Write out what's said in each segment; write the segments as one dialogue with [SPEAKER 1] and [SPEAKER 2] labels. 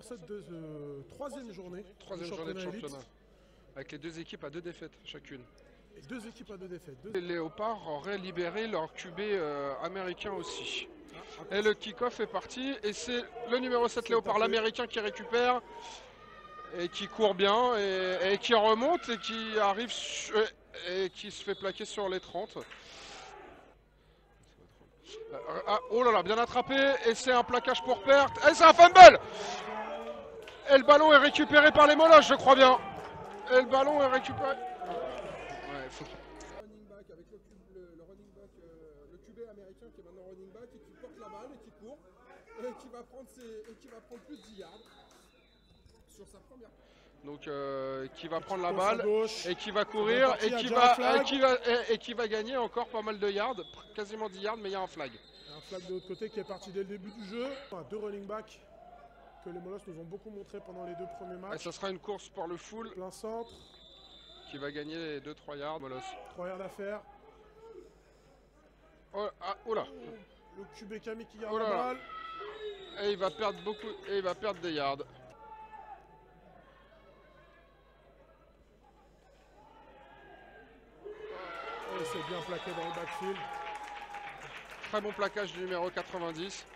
[SPEAKER 1] cette troisième journée.
[SPEAKER 2] Troisième journée de championnat. Avec les deux équipes à 2 défaites chacune.
[SPEAKER 1] Et 2 équipes à 2 défaites.
[SPEAKER 2] Les Léopards auraient libéré leur QB américain aussi. Et le kick-off est parti. Et c'est le numéro 7 Léopard, l'américain, qui récupère. Et qui court bien. Et qui remonte. Et qui arrive. Et qui se fait plaquer sur les 30. Oh là là, bien attrapé. Et c'est un plaquage pour perte. Et c'est un fumble. Et le ballon est récupéré par les Molosses, je crois bien. Et le ballon est récupéré. Ouais, faut...
[SPEAKER 3] Running back avec le running back, le QB américain qui est maintenant running back et qui porte la balle et qui court et qui va prendre plus de 10 yards sur sa première.
[SPEAKER 2] Donc qui va prendre la balle et qui va courir et qui va gagner encore pas mal de yards, quasiment 10 yards, mais il y a un flag.
[SPEAKER 1] Un flag de l'autre côté qui est parti dès le début du jeu. 2 running backs que les Molosses nous ont beaucoup montré pendant les 2 premiers matchs.
[SPEAKER 2] Et ça sera une course par le full.
[SPEAKER 1] Plein centre.
[SPEAKER 2] Qui va gagner les 2-3 yards, Molosses.
[SPEAKER 1] 3 yards à faire.
[SPEAKER 2] Oh, oh là.
[SPEAKER 1] Le QB Camille qui garde la balle.
[SPEAKER 2] Et il va perdre beaucoup, et il va perdre des yards.
[SPEAKER 1] Et c'est bien plaqué dans le backfield.
[SPEAKER 2] Très bon plaquage du numéro 90.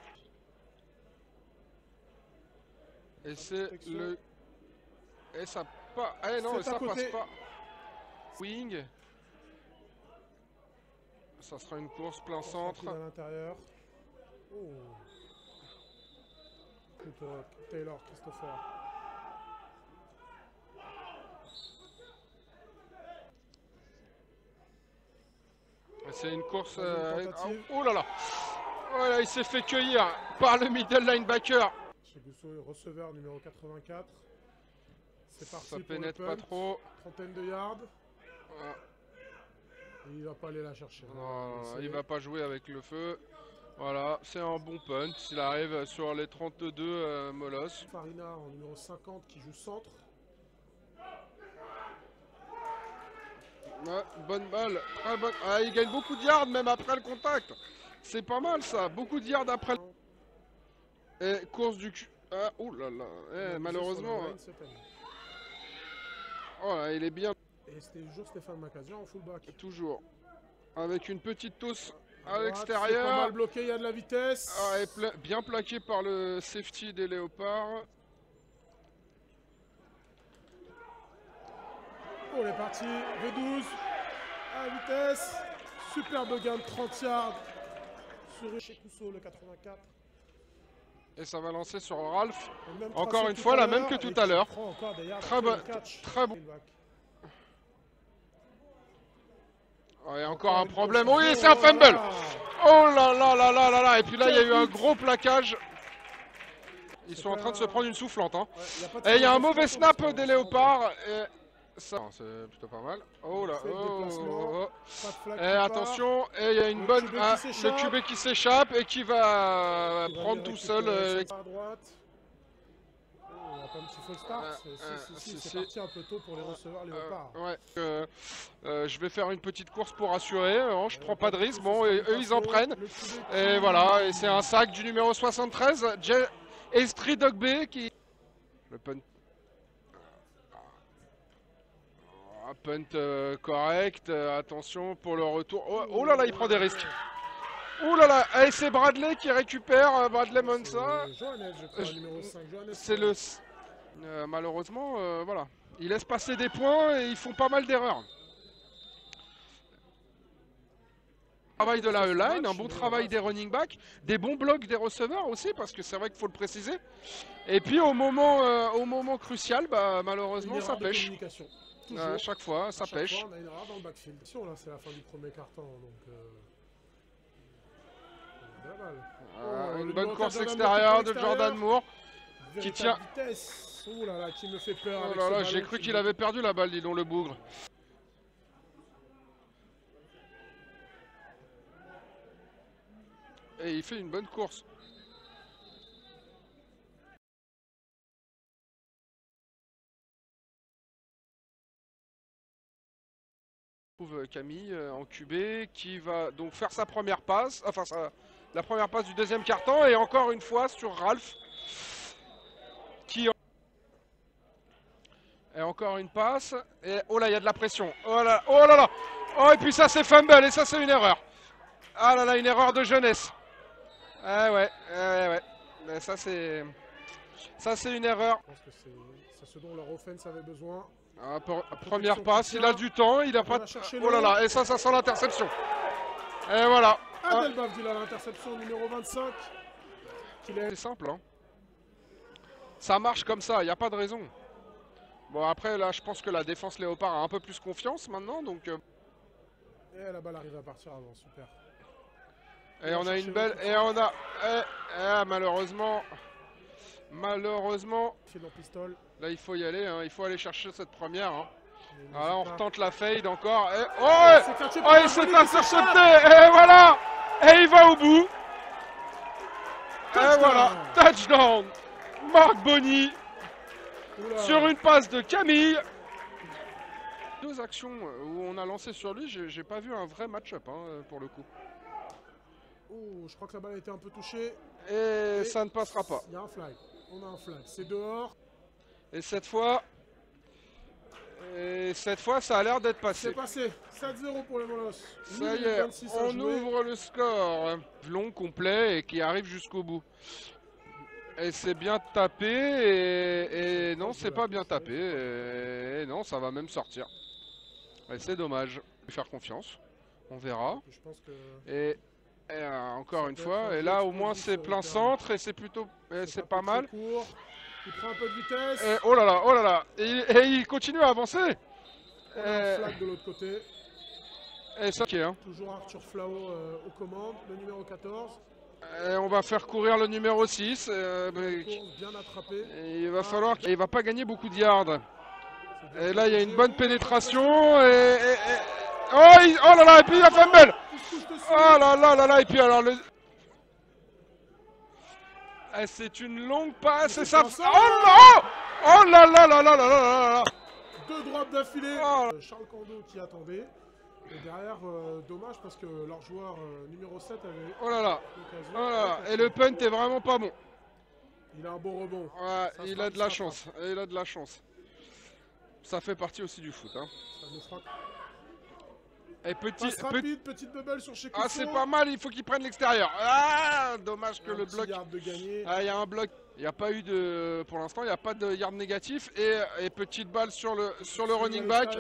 [SPEAKER 2] Et c'est le... Et ça pas... Eh non, ça passe pas. Wing. Ça sera une course plein centre.
[SPEAKER 1] À l'intérieur. Oh. Taylor, Christopher.
[SPEAKER 2] C'est une course... oh là là. Voilà, il s'est fait cueillir par le middle linebacker.
[SPEAKER 1] Chez Gousso, receveur numéro 84. C'est parti.
[SPEAKER 2] Ça pénètre pas trop.
[SPEAKER 1] Trentaine de yards. Et il va pas aller la chercher.
[SPEAKER 2] Non, il va pas jouer avec le feu. Voilà, c'est un bon punt. Il arrive sur les 32 Molosses.
[SPEAKER 1] Farina en numéro 50 qui joue centre.
[SPEAKER 2] Ouais, bonne balle, très bonne. Ah, il gagne beaucoup de yards même après le contact. C'est pas mal ça, beaucoup de yards après. Et course du cul. Ah, ouh là là, malheureusement. Oh là, il est bien.
[SPEAKER 1] Et c'était toujours Stéphane Macasian en fullback.
[SPEAKER 2] Toujours. Avec une petite tousse à l'extérieur.
[SPEAKER 1] Pas mal bloqué, il y a de la vitesse.
[SPEAKER 2] Ah, et bien plaqué par le safety des Léopards.
[SPEAKER 1] On est parti, V12 à vitesse, superbe gain de 30 yards sur chez Cousseau, le 84.
[SPEAKER 2] Et ça va lancer sur Ralph, encore une fois la même que tout à l'heure. Très bon, très bon. Et encore un problème, oui c'est un fumble. Oh là là là là là là, et puis là il y a eu un gros plaquage. Ils sont en train de se prendre une soufflante. Hein. Et il y a un mauvais snap des Léopards. Ça, c'est plutôt pas mal. Oh là, Et attention, et il y a une bonne... le QB qui s'échappe et qui va prendre tout seul.
[SPEAKER 1] À droite. Il y a pas un petit faux start. C'est parti un peu tôt pour les receveurs Léopards.
[SPEAKER 2] Je vais faire une petite course pour assurer. Je prends pas de risque. Bon, et eux ils en prennent. Et voilà, et c'est un sac du numéro 73. Estri Dogbe qui... Le punt. Punt correct, attention pour le retour. Oh là là, il prend des risques. Oh là là, et c'est Bradley qui récupère, Bradley Monsa. C'est le... malheureusement, voilà. Il laisse passer des points et ils font pas mal d'erreurs. Travail de la E-line, un bon travail des running backs, des bons blocs des receveurs aussi, parce que c'est vrai qu'il faut le préciser. Et puis au moment crucial, bah, malheureusement, ça pêche. À chaque fois, ça pêche.
[SPEAKER 1] On a une erreur dans le backfield. Là, c'est la fin du premier carton, donc...
[SPEAKER 2] une bonne course extérieure de Jordan Moore, qui tient...
[SPEAKER 1] Oh là là, qui me fait peur.
[SPEAKER 2] Oh là là, j'ai cru qu'il avait perdu la balle, dis donc, le bougre. Et il fait une bonne course. Camille en QB qui va donc faire sa première passe, enfin la première passe du deuxième quart-temps et encore une fois sur Ralph qui... Et encore une passe. Et oh là, il y a de la pression. Oh là, oh là là. Oh, et puis ça, c'est fumble. Et ça, c'est une erreur. Ah là là, une erreur de jeunesse. Ah ouais, ouais. Mais ça, c'est une erreur.
[SPEAKER 1] Je pense que c'est ce dont leur offense avait besoin.
[SPEAKER 2] Ah, première passe, il a du temps. Il a pas... Oh là là, et ça sent l'interception. Et voilà.
[SPEAKER 1] Adel Bavdil à l'interception numéro 25.
[SPEAKER 2] C'est simple, hein. Ça marche comme ça, il n'y a pas de raison. Bon, après, là, je pense que la défense Léopard a un peu plus confiance maintenant, donc...
[SPEAKER 1] Et la balle arrive à partir avant, super.
[SPEAKER 2] Et on a une belle... Et on a... malheureusement... Là, il faut y aller, hein. Il faut aller chercher cette première. Hein. Voilà, on retente la fade encore. Et... Oh, il s'est intercepté. Et voilà. Et il va au bout. Et voilà, touchdown. Marc Bonny. Sur une passe de Camille. Deux actions où on a lancé sur lui, j'ai pas vu un vrai match-up hein, pour le coup.
[SPEAKER 1] Oh, je crois que la balle a été un peu touchée.
[SPEAKER 2] Et ça ne passera pas.
[SPEAKER 1] Il y a un flag. On a un flag. C'est dehors.
[SPEAKER 2] Et cette fois, ça a l'air d'être passé.
[SPEAKER 1] C'est passé. 7-0 pour les Molosses.
[SPEAKER 2] Ça y est, on ouvre le score. Long, complet et qui arrive jusqu'au bout. Et c'est bien tapé et non, c'est pas bien tapé. Et non, ça va même sortir. Et c'est dommage. Je vais faire confiance. On verra.
[SPEAKER 1] Je pense que...
[SPEAKER 2] Et encore une fois, et là au moins c'est plein centre et c'est plutôt, c'est pas mal.
[SPEAKER 1] Il prend un peu de vitesse.
[SPEAKER 2] Et oh là là, et il continue à avancer.
[SPEAKER 1] On a un flag de l'autre côté.
[SPEAKER 2] Et ça, hein.
[SPEAKER 1] Toujours Arthur Flao aux commandes, le numéro 14.
[SPEAKER 2] Et on va faire courir le numéro 6.
[SPEAKER 1] Bien attrapé.
[SPEAKER 2] Et il va falloir, il va pas gagner beaucoup de yards. Et là il y a une bonne pénétration et oh là là, et puis il a fumble. Oh là là là là, et puis alors le... c'est une longue passe et ça... Oh là là là là là là là.
[SPEAKER 1] Deux drops d'affilée. Charles Cando qui attendait. Et derrière, dommage parce que leur joueur numéro 7 avait...
[SPEAKER 2] Oh là là. Oh là là. Et le punt est vraiment pas bon.
[SPEAKER 1] Il a un bon rebond.
[SPEAKER 2] Ouais, il a de la chance. Il a de la chance. Ça fait partie aussi du foot. Hein.
[SPEAKER 1] Ça nous frappe.
[SPEAKER 2] Et
[SPEAKER 1] petite bubble sur chez Cousson.
[SPEAKER 2] Ah, c'est pas mal, il faut qu'il prenne l'extérieur. Ah, dommage que le bloc.
[SPEAKER 1] Ah,
[SPEAKER 2] il y a un bloc. Il n'y a pas eu de. Pour l'instant, il n'y a pas de yard négatif. Et petite balle sur le running back.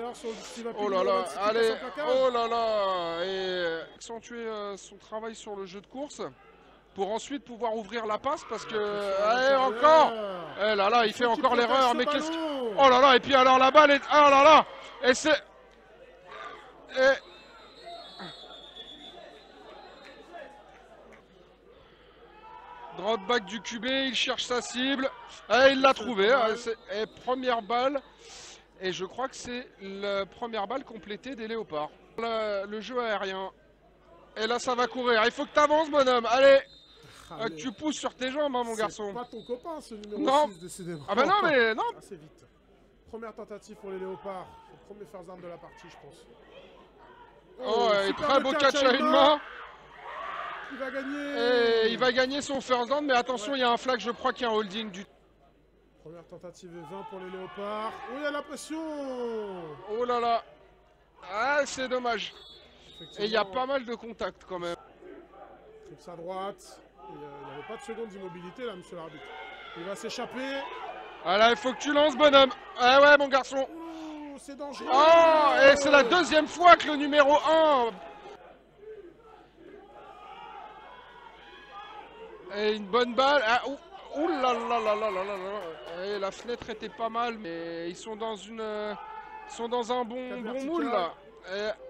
[SPEAKER 2] Oh là là, allez. Oh là là. Et accentuer son travail sur le jeu de course. Pour ensuite pouvoir ouvrir la passe parce que. Allez, encore. Eh là là, il fait encore l'erreur. Mais qu'est-ce que. Oh là là, et puis alors la balle est. Oh là là. Et c'est. Drop back du QB, il cherche sa cible. Et il l'a trouvé. Et première balle. Et je crois que c'est la première balle complétée des Léopards. Le jeu aérien. Et là, ça va courir. Il faut que tu avances, bonhomme. Allez. Que tu pousses sur tes jambes, hein, mon garçon.
[SPEAKER 1] C'est pas ton copain, ce numéro 6, décidément.
[SPEAKER 2] Ah bah non, mais non.
[SPEAKER 1] Assez vite. Première tentative pour les Léopards. Le premier first down de la partie, je pense.
[SPEAKER 2] Oh, et très beau catch à une main.
[SPEAKER 1] Il va gagner.
[SPEAKER 2] Et il va gagner son first down, mais attention, il y a un flag, je crois qu'il y a un holding du...
[SPEAKER 1] Première tentative et 20 pour les Léopards. Oh, il y a la pression.
[SPEAKER 2] Oh là là. Ah, c'est dommage. Et il y a pas mal de contacts quand même.
[SPEAKER 1] Trips à droite. Il n'y avait pas de seconde d'immobilité là, monsieur l'arbitre. Il va s'échapper.
[SPEAKER 2] Ah là, il faut que tu lances, bonhomme. Ah ouais, mon garçon.
[SPEAKER 1] Oh, c'est dangereux.
[SPEAKER 2] Oh, et c'est la deuxième fois que le numéro 1... Et une bonne balle. Ah, ouh là là là là là là là. Et la fenêtre était pas mal, mais ils sont dans un bon moule là.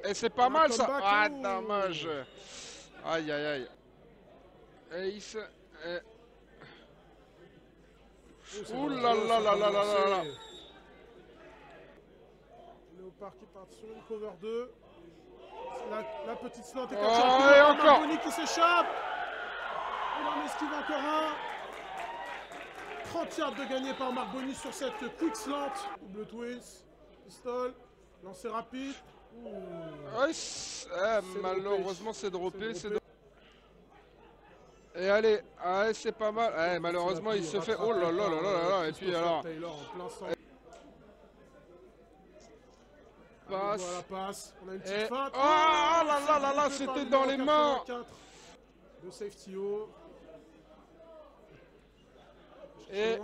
[SPEAKER 2] Et c'est pas mal ça. Ah, dommage. Aïe aïe aïe. Et il se... Ouh là là là là là là.
[SPEAKER 1] Léopard qui part sur une cover 2. La petite slot est
[SPEAKER 2] et encore.
[SPEAKER 1] Bonny qui s'échappe. Il en esquive encore un. 30 yards de gagné par Marc Bonny sur cette quick slant. Double twist. Pistol. Lancer rapide.
[SPEAKER 2] Ouais, malheureusement c'est droppé. Et allez, ah, c'est pas mal. Ouais, malheureusement, il se fait. Oh là là là là là. Et puis alors.
[SPEAKER 1] Passe. Passe. On a une petite feinte.
[SPEAKER 2] Oh là là là là, c'était dans les mains.
[SPEAKER 1] De safety haut.
[SPEAKER 2] Et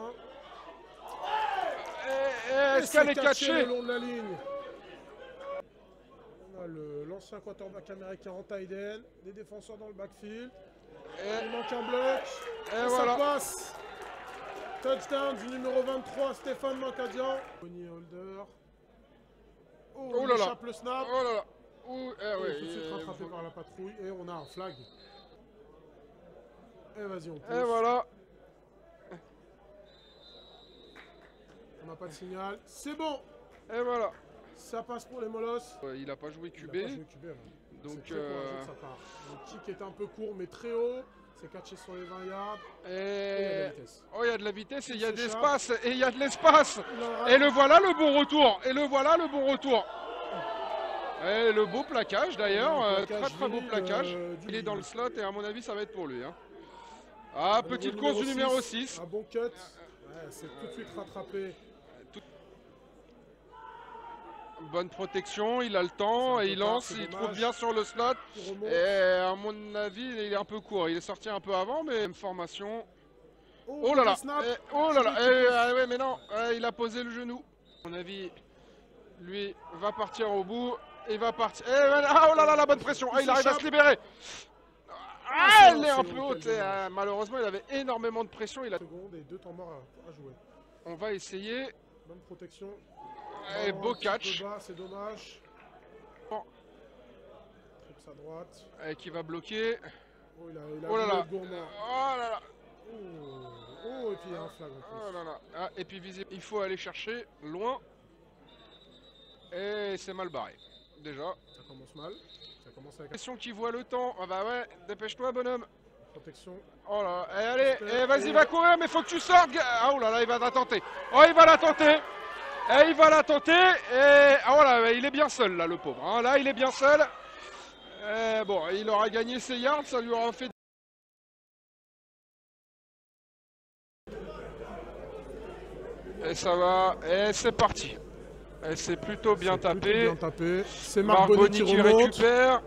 [SPEAKER 2] est-ce qu'elle est catchée
[SPEAKER 1] le long de la ligne. On a l'ancien quarterback américain en tight end, des défenseurs dans le backfield. Il manque un bloc. Et voilà. Ça passe. Touchdown du numéro 23, Stéphane Mancadian. Tony Holder. Oh là là. Le snap.
[SPEAKER 2] Oh là là.
[SPEAKER 1] Ouais, tout de suite rattrapé par la patrouille. Et on a un flag. Et vas-y, on pousse.
[SPEAKER 2] Et voilà.
[SPEAKER 1] On n'a pas de signal. C'est bon.
[SPEAKER 2] Et voilà.
[SPEAKER 1] Ça passe pour les molosses.
[SPEAKER 2] Il n'a pas joué QB. Donc
[SPEAKER 1] le kick est un peu court mais très haut. C'est catché sur les 20 yards.
[SPEAKER 2] Et il y a de la vitesse et il y a de l'espace. Et il y a de l'espace. Et le voilà le bon retour. Et le voilà le bon retour. Et le beau plaquage d'ailleurs. Très très beau plaquage. Il est dans le slot et à mon avis ça va être pour lui. Hein. Ah, petite course du numéro 6.
[SPEAKER 1] Un bon cut. Ouais, c'est tout de suite rattrapé.
[SPEAKER 2] Bonne protection, il a le temps et il lance, il trouve bien sur le slot. Et à mon avis, il est un peu court. Il est sorti un peu avant, mais même formation. Oh là là! Oh là là! Ouais, mais non, il a posé le genou. À mon avis, lui va partir au bout. Il va partir. Ah, oh là là, la bonne pression! Ah, il arrive à se libérer! Ah, elle est un peu haute. Malheureusement, il avait énormément de pression. Il a
[SPEAKER 1] secondes et 2 temps morts à jouer.
[SPEAKER 2] On va essayer.
[SPEAKER 1] Bonne protection.
[SPEAKER 2] Et beau catch.
[SPEAKER 1] C'est dommage.
[SPEAKER 2] Bon.
[SPEAKER 1] Trips à droite.
[SPEAKER 2] Et qui va bloquer.
[SPEAKER 1] Oh, il a
[SPEAKER 2] oh là là.
[SPEAKER 1] Gourmand.
[SPEAKER 2] Oh là là.
[SPEAKER 1] Oh, et puis il y a un flag en plus.
[SPEAKER 2] Oh là là. Ah, et puis visible, il faut aller chercher loin. Et c'est mal barré. Déjà.
[SPEAKER 1] Ça commence mal. Ça commence avec...
[SPEAKER 2] Question qui voit le temps. Ah bah ouais, dépêche-toi bonhomme.
[SPEAKER 1] Protection.
[SPEAKER 2] Oh là, et allez, vas-y, va courir, mais faut que tu sortes. Ah oh là là, il va la tenter. Oh, il va la tenter. Et il va la tenter. Et ah voilà, il est bien seul là, le pauvre. Hein. Là, il est bien seul. Bon, il aura gagné ses yards, ça lui aura fait. Et ça va. Et c'est parti. Et c'est plutôt bien tapé.
[SPEAKER 1] C'est Marboni qui
[SPEAKER 2] récupère.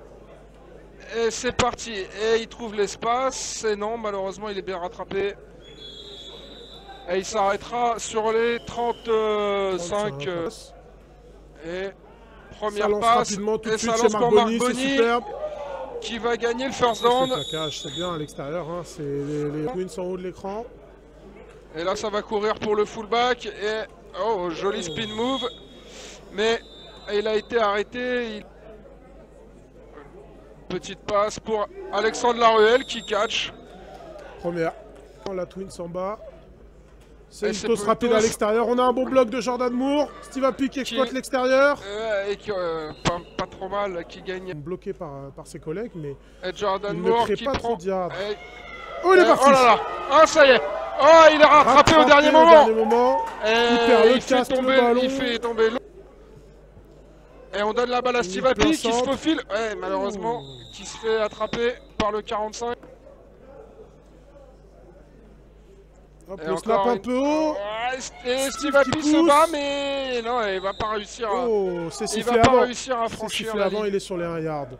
[SPEAKER 2] Et c'est parti. Et il trouve l'espace. Et non, malheureusement, il est bien rattrapé. Et il s'arrêtera sur les 35. Et première passe. Et ça lance pour Marboni. Qui va gagner le first down.
[SPEAKER 1] C'est bien à l'extérieur. Hein. C'est les Twins en haut de l'écran.
[SPEAKER 2] Et là, ça va courir pour le fullback. Et oh, joli spin move. Mais il a été arrêté. Petite passe pour Alexandre Laruelle qui catch.
[SPEAKER 1] Première. La Twins en bas. C'est une toss rapide à l'extérieur. On a un bon bloc de Jordan Moore. Steve Api qui exploite l'extérieur.
[SPEAKER 2] Et qui pas trop mal, qui gagne.
[SPEAKER 1] Bloqué par ses collègues, mais
[SPEAKER 2] et Jordan Moore qui
[SPEAKER 1] pas
[SPEAKER 2] prend.
[SPEAKER 1] Oh, il est parti.
[SPEAKER 2] Oh là là. Oh, ça y est. Oh, il est rattrapé au dernier moment. Et il fait tomber l'eau. Et on donne la balle à Steve Api qui se faufile. Ouais, malheureusement, qui se fait attraper par le 45.
[SPEAKER 1] Hop, le snap un peu haut.
[SPEAKER 2] Et Steve Api se bat, mais non, il va pas réussir à,
[SPEAKER 1] il va pas
[SPEAKER 2] réussir à franchir la ligne.
[SPEAKER 1] Il est sur les 1 yard.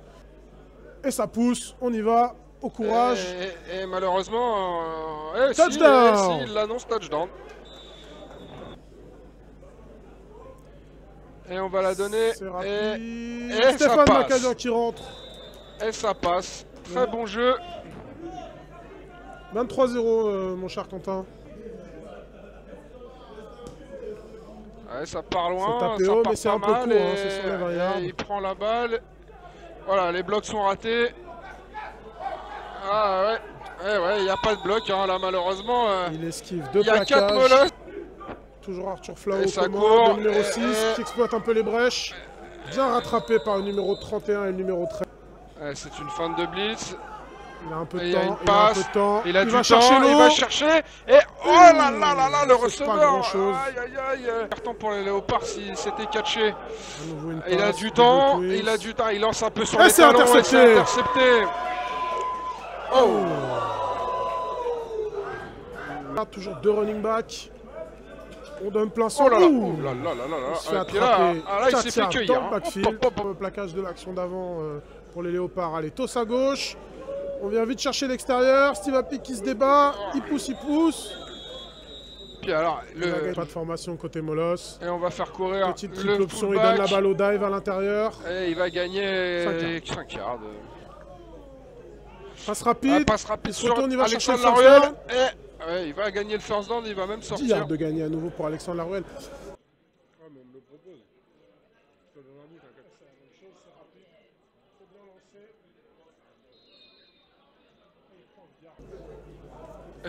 [SPEAKER 1] Et ça pousse, on y va, au courage.
[SPEAKER 2] Et malheureusement,
[SPEAKER 1] touchdown.
[SPEAKER 2] il l'annonce touchdown. Et on va la donner. Et
[SPEAKER 1] Stéphane Mancadian qui rentre.
[SPEAKER 2] Et ça passe. Très bon jeu.
[SPEAKER 1] 23-0, mon cher Quentin.
[SPEAKER 2] Ouais, ça part loin.
[SPEAKER 1] Ça tapé haut, mais c'est un peu court. Hein, c'est sur les 20 yards.
[SPEAKER 2] Il prend la balle. Voilà, les blocs sont ratés. Ah ouais, il n'y a pas de bloc hein, là malheureusement.
[SPEAKER 1] Il esquive 2
[SPEAKER 2] plaquages. Il y a 4 molosses.
[SPEAKER 1] Toujours Arthur Flau au commande, le numéro 6 qui exploite un peu les brèches. Bien rattrapé par le numéro 31 et le numéro 13.
[SPEAKER 2] C'est une fin de blitz.
[SPEAKER 1] Il a un peu de
[SPEAKER 2] temps,
[SPEAKER 1] il a
[SPEAKER 2] du temps, il va chercher. Et oh là là là là, le receveur. Aïe aïe aïe. Carton pour les Léopards si c'était catché. Il a du temps, il lance un peu sur les talons et c'est intercepté. Oh.
[SPEAKER 1] Toujours 2 running back. On donne plein centre.
[SPEAKER 2] Oh là là, oh là là là là là.
[SPEAKER 1] Il se fait
[SPEAKER 2] Et puis là,
[SPEAKER 1] attraper.
[SPEAKER 2] il s'est fait cueillir.
[SPEAKER 1] Dans le backfield. Plaquage de l'action d'avant pour les léopards. Allez, toss à gauche. On vient vite chercher l'extérieur. Steve Apic qui se débat. Il pousse.
[SPEAKER 2] Puis alors,
[SPEAKER 1] Pas de formation côté Molos.
[SPEAKER 2] Et on va faire courir
[SPEAKER 1] Petite triple
[SPEAKER 2] le
[SPEAKER 1] option, il
[SPEAKER 2] fullback.
[SPEAKER 1] donne la balle au dive à l'intérieur.
[SPEAKER 2] Et il va gagner
[SPEAKER 1] 5
[SPEAKER 2] yards.
[SPEAKER 1] Passe rapide.
[SPEAKER 2] Passe rapide
[SPEAKER 1] il se
[SPEAKER 2] sur
[SPEAKER 1] retourne, il va chercher le
[SPEAKER 2] Alexandre
[SPEAKER 1] first
[SPEAKER 2] Laruelle.
[SPEAKER 1] down.
[SPEAKER 2] Et ouais, il va gagner le first down, il va même
[SPEAKER 1] 10
[SPEAKER 2] sortir.
[SPEAKER 1] yards de gagner à nouveau pour Alexandre Laruelle.
[SPEAKER 3] Ah, mais on me le propose. Je te donne un but, t'inquiète.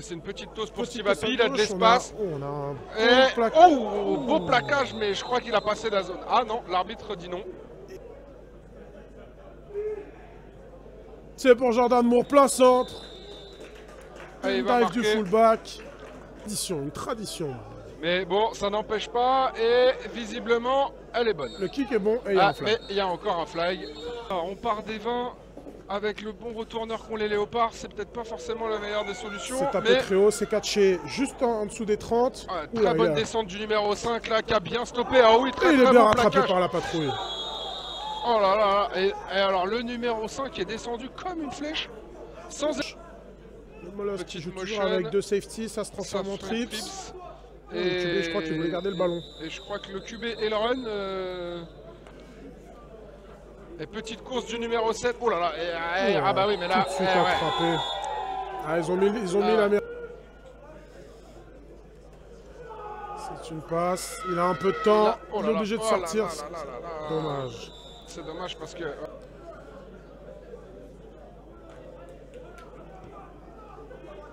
[SPEAKER 2] C'est une petite toast pour Steve Api, il a de l'espace.
[SPEAKER 1] On a un
[SPEAKER 2] beau plaquage, mais je crois qu'il a passé la zone. Ah non, l'arbitre dit non.
[SPEAKER 1] C'est pour Jordan Moore, plein centre.
[SPEAKER 2] Allez,
[SPEAKER 1] Une dive du fullback. Une tradition.
[SPEAKER 2] Mais bon, ça n'empêche pas, et visiblement, elle est bonne.
[SPEAKER 1] Le kick est bon, et il y a un flag.
[SPEAKER 2] Mais il y a encore un flag. Alors, on part des 20 avec le bon retourneur qu'ont les léopards, c'est peut-être pas forcément la meilleure des solutions.
[SPEAKER 1] C'est tapé très haut, c'est catché juste en dessous des 30.
[SPEAKER 2] Très bonne descente du numéro 5 là, qui a bien stoppé. Ah oui, très
[SPEAKER 1] il est bien rattrapé
[SPEAKER 2] plaquage
[SPEAKER 1] par la patrouille.
[SPEAKER 2] Oh là là, et alors le numéro 5 est descendu comme une flèche, sans...
[SPEAKER 1] Le Molos qui joue toujours avec 2 safety, ça se transforme en trips. Et le QB, je crois qu'il voulait garder le ballon.
[SPEAKER 2] Et je crois que le QB et le run... Et petite course du numéro 7. Oh là là, ah bah oui, mais là...
[SPEAKER 1] Tout de suite attrapé. Ah, ils ont mis la merde. C'est une passe, il a un peu de temps, il est obligé de sortir. Dommage.
[SPEAKER 2] C'est dommage parce que...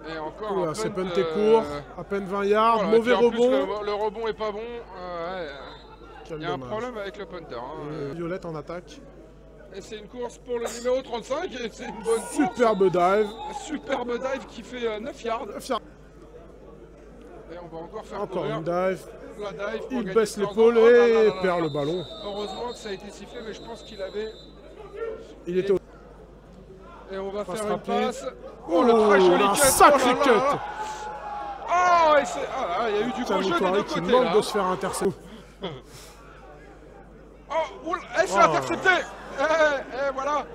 [SPEAKER 2] Et encore
[SPEAKER 1] c'est punté court, à peine 20 yards,
[SPEAKER 2] voilà,
[SPEAKER 1] mauvais rebond.
[SPEAKER 2] Plus, le rebond est pas bon. Il y a un problème avec le punter.
[SPEAKER 1] Violette en attaque.
[SPEAKER 2] Et c'est une course pour le numéro 35 et c'est une bonne course.
[SPEAKER 1] Superbe dive.
[SPEAKER 2] Superbe dive qui fait 9 yards. Et on va encore faire
[SPEAKER 1] une dive.
[SPEAKER 2] La dive
[SPEAKER 1] il baisse l'épaule et perd le ballon.
[SPEAKER 2] Heureusement que ça a été sifflé, mais je pense qu'il avait...
[SPEAKER 1] Il était au...
[SPEAKER 2] Et on va faire une passe.
[SPEAKER 1] Oh, le très joli cut. Sacré cut.
[SPEAKER 2] Oh, il y a eu du gros jeu des deux côtés.
[SPEAKER 1] Il manque de se faire intercepter.
[SPEAKER 2] Oh, elle s'est interceptée. Et voilà.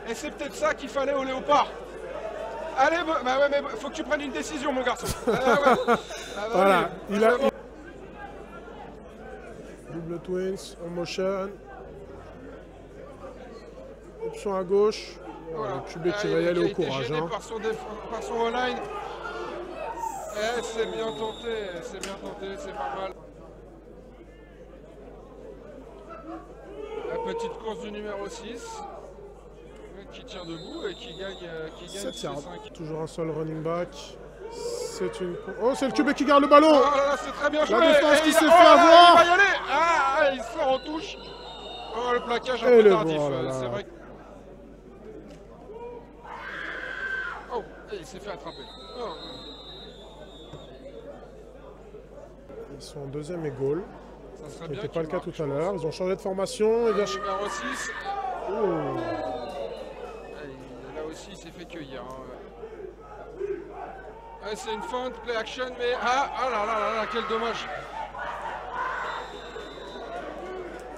[SPEAKER 2] Et c'est peut-être ça qu'il fallait au léopard. Allez, bah ouais, mais faut que tu prennes une décision, mon garçon.
[SPEAKER 1] Voilà, il a... Double twins, en motion. Option à gauche. Voilà. Le QB qui va y aller au courage.
[SPEAKER 2] Par son online. C'est bien tenté, c'est pas mal. La petite course du numéro 6. Qui tient debout et qui gagne 7 yards.
[SPEAKER 1] Toujours un seul running back. C'est une... Oh, c'est le QB qui garde le ballon.
[SPEAKER 2] Oh là là, c'est très bien joué.
[SPEAKER 1] La défense qui s'est fait avoir.
[SPEAKER 2] Il va y aller. Ah, il sort en touche. Oh, le plaquage un peu tardif, c'est vrai. Oh, il s'est fait attraper. Oh.
[SPEAKER 1] Ils sont en deuxième et goal.
[SPEAKER 2] Ça
[SPEAKER 1] n'était pas le cas tout à l'heure. Ils ont changé de formation.
[SPEAKER 2] Numéro 6.
[SPEAKER 1] Oh.
[SPEAKER 2] Là aussi, il s'est fait cueillir. C'est une feinte, play action, mais... Ah là là là là, quel dommage.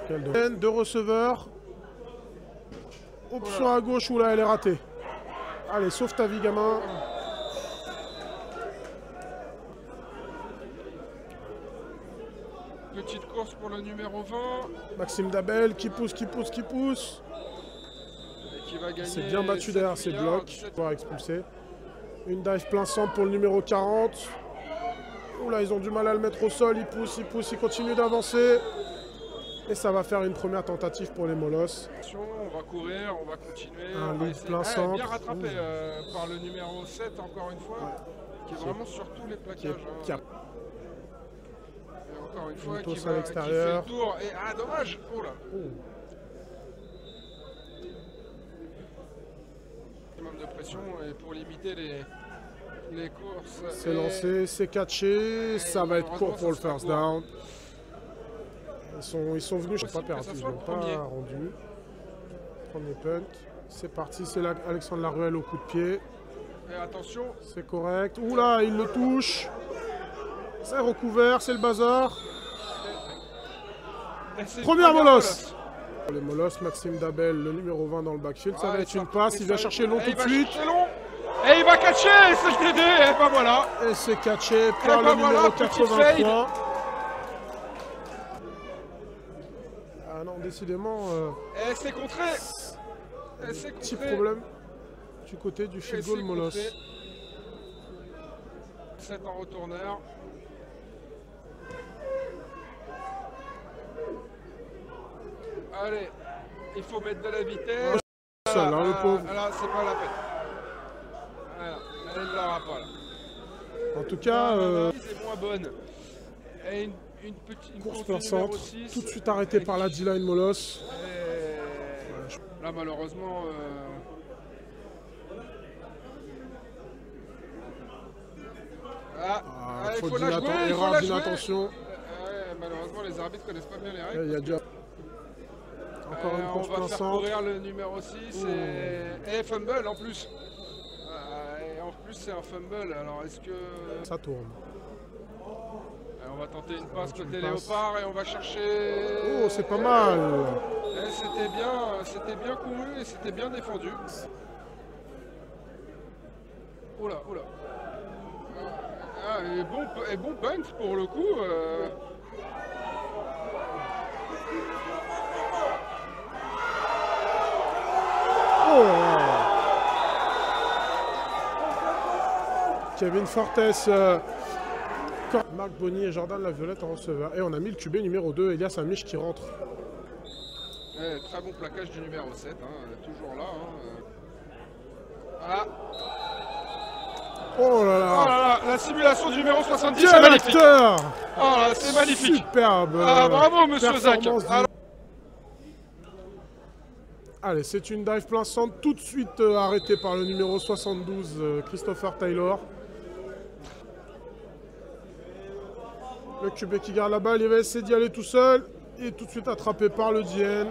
[SPEAKER 1] Quel dommage. Deux receveurs. Option à gauche, où là, elle est ratée. Allez, sauve ta vie, gamin.
[SPEAKER 2] Petite course pour le numéro 20.
[SPEAKER 1] Maxime Dabel qui pousse. C'est bien battu derrière ses blocs. Pour expulser. Une dive plein centre pour le numéro 40. Oula, ils ont du mal à le mettre au sol. Il pousse, il continue d'avancer. Et ça va faire une première tentative pour les Molos.
[SPEAKER 2] On va courir, on va continuer.
[SPEAKER 1] Un lead plein centre.
[SPEAKER 2] Bien rattrapé par le numéro 7, encore une fois. Qui est vraiment sur tous les plaquages. Et encore une fois, qui fait le tour. Et dommage. Oh là. De pression et pour limiter les courses.
[SPEAKER 1] C'est lancé, c'est catché, ça va être court pour le first down. Ils sont venus, je n'ai pas perdu, ils n'ont pas rendu. Premier punt, c'est parti, c'est Alexandre Laruelle au coup de pied.
[SPEAKER 2] Et attention.
[SPEAKER 1] C'est correct. Oula, il le touche. C'est recouvert, c'est le bazar. Première molosse. Les molosses, Maxime Dabel, le numéro 20 dans le backfield. Ça va être une passe, il va chercher long tout de suite.
[SPEAKER 2] Et il va catcher, c'est le TD, et ben voilà.
[SPEAKER 1] Et c'est catché par le numéro 83. Ah non, décidément...
[SPEAKER 2] Et c'est contré.
[SPEAKER 1] Petit problème du côté du field goal molosse.
[SPEAKER 2] 7 en retourneur. Allez, il faut mettre de la vitesse.
[SPEAKER 1] Seul, hein, le pauvre.
[SPEAKER 2] Là, c'est pas la peine. Voilà, elle ne l'aura pas là.
[SPEAKER 1] En tout cas,
[SPEAKER 2] c'est moins bonne. Et une
[SPEAKER 1] course plein centre, tout de suite arrêté par la D-line molosse.
[SPEAKER 2] Là, malheureusement. Il faut la jouer,
[SPEAKER 1] erreur d'inattention.
[SPEAKER 2] Malheureusement, les arbitres connaissent pas bien les règles.
[SPEAKER 1] Il y a déjà encore une course plein centre.
[SPEAKER 2] On va faire courir le numéro 6 et fumble en plus. Et en plus, c'est un fumble. Alors, est-ce que...
[SPEAKER 1] Ça tourne.
[SPEAKER 2] On va tenter une passe côté Léopard et on va chercher...
[SPEAKER 1] Oh, c'est pas mal.
[SPEAKER 2] C'était bien couru et c'était bien défendu. Oula, oula. Et bon punt pour le coup.
[SPEAKER 1] Kevin Fortes, Marc Bonny et Jordan Laviolette en receveur. Et on a mis le QB numéro 2, Elias Amish qui rentre.
[SPEAKER 2] Très bon plaquage du numéro 7, hein, toujours là. Hein.
[SPEAKER 1] Oh là là.
[SPEAKER 2] Oh là là, la simulation du numéro 70,
[SPEAKER 1] quel
[SPEAKER 2] c'est magnifique.
[SPEAKER 1] acteur.
[SPEAKER 2] Oh là, c'est magnifique.
[SPEAKER 1] Superbe.
[SPEAKER 2] Bravo, monsieur Zach.
[SPEAKER 1] Allez, c'est une dive plein centre, tout de suite arrêtée par le numéro 72, Christopher Taylor. Le QB qui garde la balle, il va essayer d'y aller tout seul. Et tout de suite attrapé par le DN,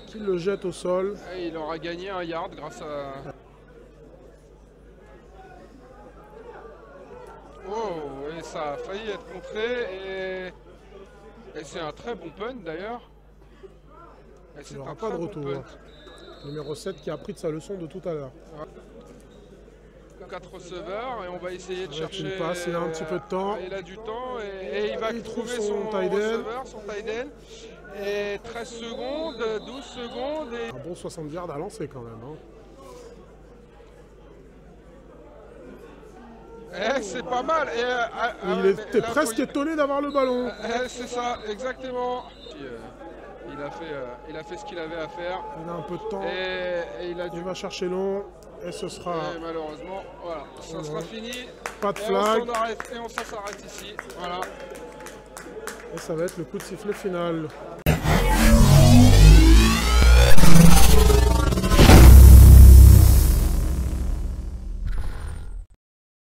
[SPEAKER 1] qui le jette au sol.
[SPEAKER 2] Et il aura gagné un yard grâce à... Oh, et ça a failli être contré. Et c'est un très bon punt d'ailleurs.
[SPEAKER 1] Il n'y aura pas de retour. Numéro 7 qui a appris de sa leçon de tout à l'heure.
[SPEAKER 2] 4 receveurs et on va essayer de chercher...
[SPEAKER 1] Une passe, il a un petit peu de temps.
[SPEAKER 2] Il a du temps et il va trouver son receveur, son tight end. Et 13 secondes, 12 secondes et...
[SPEAKER 1] Un bon 60 yards à lancer quand même.
[SPEAKER 2] Hein. C'est pas mal.
[SPEAKER 1] Il était presque étonné d'avoir le ballon.
[SPEAKER 2] C'est ça, exactement. Il a fait ce qu'il avait à faire.
[SPEAKER 1] Il a un peu de temps.
[SPEAKER 2] Et
[SPEAKER 1] il va chercher long. Et ce sera...
[SPEAKER 2] Et malheureusement, voilà, ça sera fini.
[SPEAKER 1] Pas de flag.
[SPEAKER 2] Et on s'arrête ici. Voilà.
[SPEAKER 1] Et ça va être le coup de sifflet final.